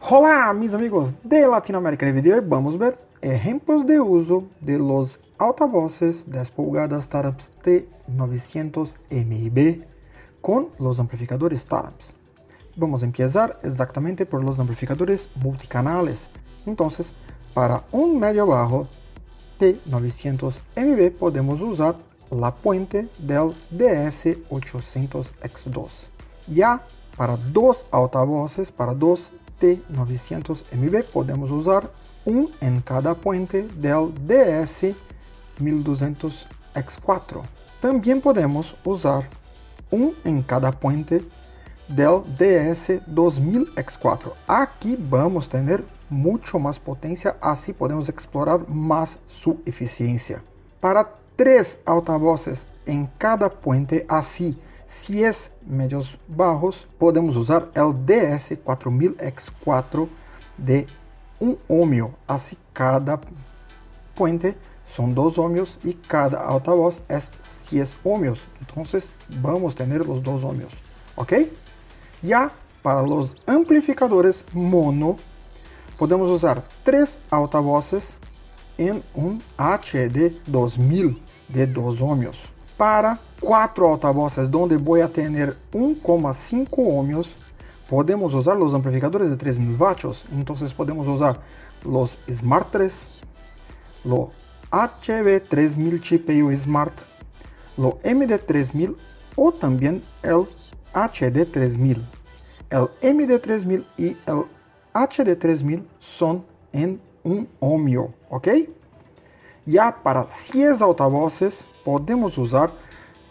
Hola mis amigos de Latinoamérica. En el video de hoy vamos a ver ejemplos de uso de los altavoces 10 pulgadas Taramps T900 MIB con los amplificadores Taramps. Vamos a empezar exactamente por los amplificadores multicanales. Entonces, para un medio bajo T900 MIB podemos usar la puente del DS800X2. Ya para dos altavoces, para dos T900 MIB podemos usar un en cada puente del DS1200X4. También podemos usar un en cada puente del DS2000X4. Aquí vamos a tener mucho más potencia, así podemos explorar más su eficiencia. Para tres altavoces en cada puente, así si es medios bajos, podemos usar el DS4000X4 de 1 ohmio. Así cada puente son 2 ohmios y cada altavoz es 10 ohmios. Entonces vamos a tener los 2 ohmios. ¿Ok? Ya para los amplificadores mono, podemos usar 3 altavoces en un HD2000 de 2 ohmios. Para 4 altavoces donde voy a tener 1,5 ohmios, podemos usar los amplificadores de 3000 vatios. Entonces podemos usar los Smart 3, lo HV3000 GPU Smart, lo MD3000 o también el HD3000. El MD3000 y el HD3000 son en 1 ohmio, ¿ok? Ya para 10 altavoces podemos usar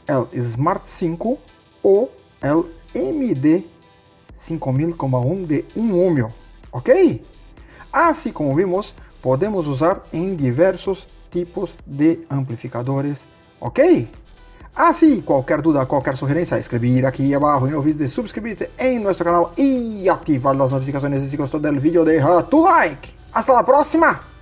el Smart 5 o el MD5000,1 de 1 ohmio, ¿ok? Así como vimos, podemos usar en diversos tipos de amplificadores, ¿ok? Así, cualquier duda, cualquier sugerencia, escribir aquí abajo y no olvides de suscribirte en nuestro canal y activar las notificaciones. Si gustó del video, deja tu like. ¡Hasta la próxima!